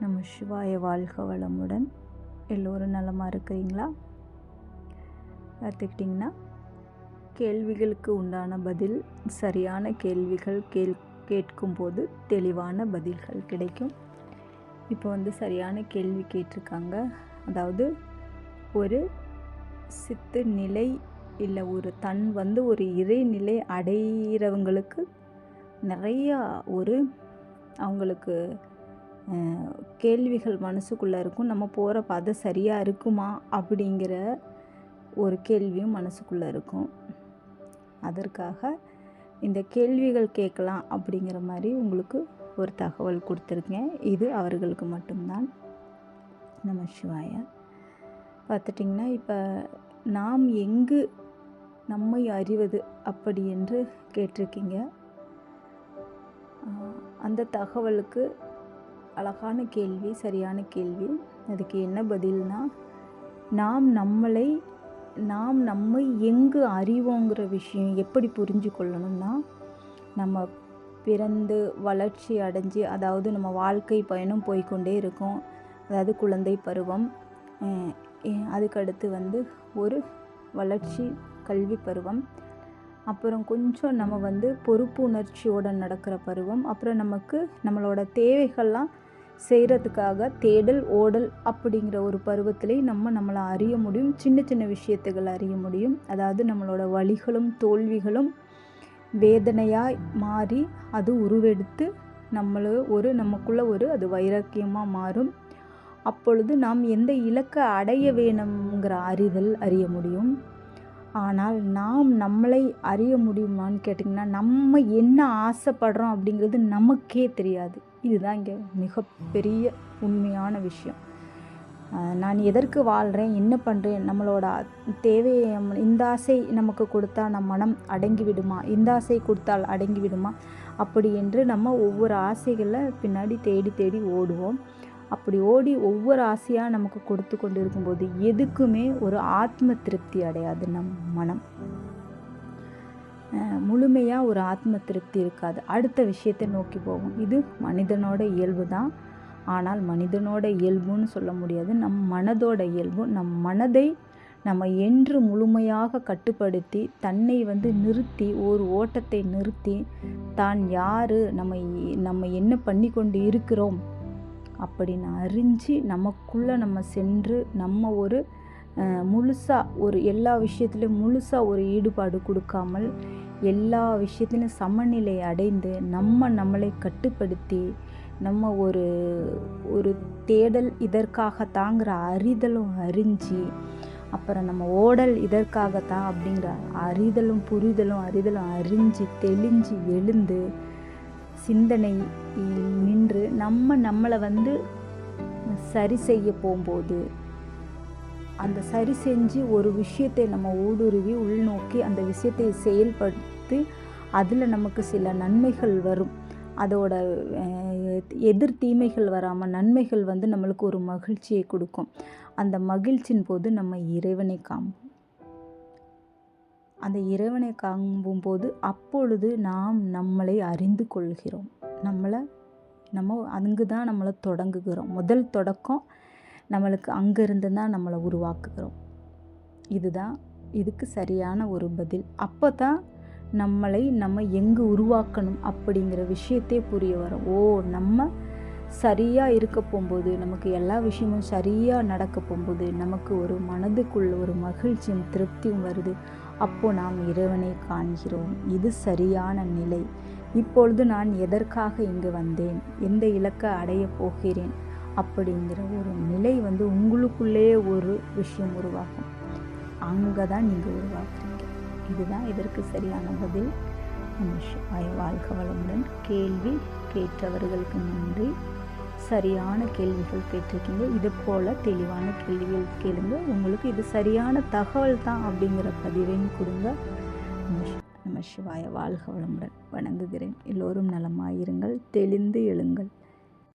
நம்ம சிவாய வாழ்க வளமுடன். எல்லோரும் நலமாக இருக்கிறீங்களா? பார்த்துக்கிட்டிங்கன்னா, கேள்விகளுக்கு உண்டான பதில், சரியான கேள்விகள் கேட்கும்போது தெளிவான பதில்கள் கிடைக்கும். இப்போ சரியான கேள்வி கேட்டிருக்காங்க. அதாவது ஒரு சித்து நிலை இல்லை ஒரு ஒரு இறைநிலை அடைகிறவங்களுக்கு நிறையா அவங்களுக்கு கேள்விகள் மனசுக்குள்ளே இருக்கும். நம்ம போகிற பாதை சரியாக இருக்குமா அப்படிங்கிற ஒரு கேள்வியும் மனசுக்குள்ளே இருக்கும். அதற்காக இந்த கேள்விகள் கேட்கலாம் அப்படிங்கிற மாதிரி உங்களுக்கு ஒரு தகவல் கொடுத்துருக்கேன். இது அவர்களுக்கு மட்டும்தான். நம சிவாய. பார்த்துட்டிங்கன்னா, இப்போ நாம் எங்கு நம்மை அறிவது அப்படி என்று கேட்டிருக்கீங்க. அந்த தகவலுக்கு அழகான கேள்வி, சரியான கேள்வி. அதுக்கு என்ன பதில்னா, நாம் நம்மை எங்கு அறிவோங்கிற விஷயம் எப்படி புரிஞ்சு கொள்ளணும்னா, நம்ம பிறந்து வளர்ச்சி அடைஞ்சு, அதாவது நம்ம வாழ்க்கை பயணம் போய்கொண்டே இருக்கும். அதாவது குழந்தை பருவம், அதுக்கடுத்து ஒரு வளர்ச்சி கல்வி பருவம், அப்புறம் கொஞ்சம் நம்ம பொறுப்பு உணர்ச்சியோடு நடக்கிற பருவம், அப்புறம் நம்மளோட தேவைகள்லாம் செய்கிறதுக்காக தேடல் ஓடல் அப்படிங்கிற ஒரு பருவத்திலே நம்மளை அறிய முடியும். சின்ன சின்ன விஷயத்துகளை அறிய முடியும். அதாவது நம்மளோட வலிகளும் தோல்விகளும் வேதனையாய் மாறி அது உருவெடுத்து நமக்குள்ள அது வைராக்கியமாக மாறும். அப்பொழுது நாம் எந்த இலக்கை அடைய வேணுங்கிற அறிய முடியும். ஆனால் நாம் நம்மளை அறிய முடியுமான்னு கேட்டிங்கன்னா, நம்ம என்ன ஆசைப்படுறோம் அப்படிங்கிறது நமக்கே தெரியாது. இதுதான் இங்கே மிகப்பெரிய உண்மையான விஷயம். நான் எதற்கு வாழ்கிறேன், என்ன பண்ணுறேன், நம்மளோட தேவையை இந்த ஆசை நமக்கு கொடுத்தா நம் மனம் அடங்கி விடுமா, இந்த ஆசை கொடுத்தால் அடங்கி விடுமா, அப்படி என்று நம்ம ஒவ்வொரு ஆசைகளை பின்னாடி தேடி தேடி ஓடுவோம். அப்படி ஓடி ஒவ்வொரு ஆசையாக நமக்கு கொடுத்து கொண்டு இருக்கும்போது எதுக்குமே ஒரு ஆத்ம திருப்தி அடையாது. நம் மனம் முழுமையாக ஒரு ஆத்ம திருப்தி இருக்காது. அடுத்த விஷயத்தை நோக்கி போகும். இது மனிதனோட இயல்பு தான். ஆனால் மனிதனோட இயல்புன்னு சொல்ல முடியாது, நம் மனதோட இயல்பு. நம் மனதை நம்ம என்று முழுமையாக கட்டுப்படுத்தி தன்னை நிறுத்தி, ஒரு ஓட்டத்தை நிறுத்தி, தான் யார், நம்ம என்ன பண்ணி கொண்டு இருக்கிறோம் அப்படின்னு அறிஞ்சு நமக்குள்ளே நம்ம சென்று நம்ம முழுசாக எல்லா விஷயத்துலையும் முழுசாக ஒரு ஈடுபாடு கொடுக்காமல் எல்லா விஷயத்துலையும் சமநிலை அடைந்து நம்மளை கட்டுப்படுத்தி நம்ம ஒரு தேடல் இதற்காகத்தாங்கிற அறிதலும் அறிஞ்சு, அப்புறம் நம்ம ஓடல் இதற்காகத்தான் அப்படிங்கிற அறிதலும் அறிஞ்சு தெளிஞ்சு எழுந்து சிந்தனை நின்று நம்மளை சரி செய்ய போகும்போது, அந்த சரி செஞ்சு ஒரு விஷயத்தை நம்ம ஊடுருவி உள்நோக்கி அந்த விஷயத்தை செயல்படுத்தி அதில் நமக்கு சில நன்மைகள் வரும். அதோட எதிர் தீமைகள் வராமல் நன்மைகள் நம்மளுக்கு ஒரு மகிழ்ச்சியை கொடுக்கும். அந்த மகிழ்ச்சியின் போது நம்ம இறைவனை காண்போம். அந்த இறைவனை காண்பும்போது அப்பொழுது நாம் நம்மளை அறிந்து கொள்கிறோம். நம்ம அங்கு தான் நம்மளை தொடங்குகிறோம். முதல் தொடக்கம் நம்மளுக்கு அங்கேருந்து தான் நம்மளை உருவாக்குகிறோம். இதுக்கு சரியான ஒரு பதில். அப்போ தான் நம்ம எங்கே உருவாக்கணும் அப்படிங்கிற விஷயத்தே புரிய வரும். நம்ம சரியாக இருக்க போகும்போது, நமக்கு எல்லா விஷயமும் சரியாக நடக்க போகும்போது நமக்கு ஒரு மனதுக்குள்ள ஒரு மகிழ்ச்சியும் திருப்தியும் வருது. அப்போ நாம் இறைவனை காண்கிறோம். இது சரியான நிலை. இப்பொழுது நான் எதற்காக இங்கு வந்தேன், எந்த இலக்கை அடைய போகிறேன் அப்படிங்கிற ஒரு நிலை உங்களுக்குள்ளே ஒரு விஷயம் உருவாகும். அங்கே தான் நீங்கள் உருவாக்குறீங்க. இதுதான் இதற்கு சரியான பதில். வாழ்க வளமுடன். கேள்வி கேட்டவர்களுக்கு நன்றி. சரியான கேள்விகள் கேட்டிருக்கீங்க. இது போல் தெளிவான கேள்விகள் கேளுங்க. உங்களுக்கு இது சரியான தகவல் தான் அப்படிங்கிற பதிவையும் கொடுங்க. நம சிவாய. வாழ்க வளமுடன். வணங்குகிறேன். எல்லோரும் நலமாயிருங்கள். தெளிந்து எழுங்கள்.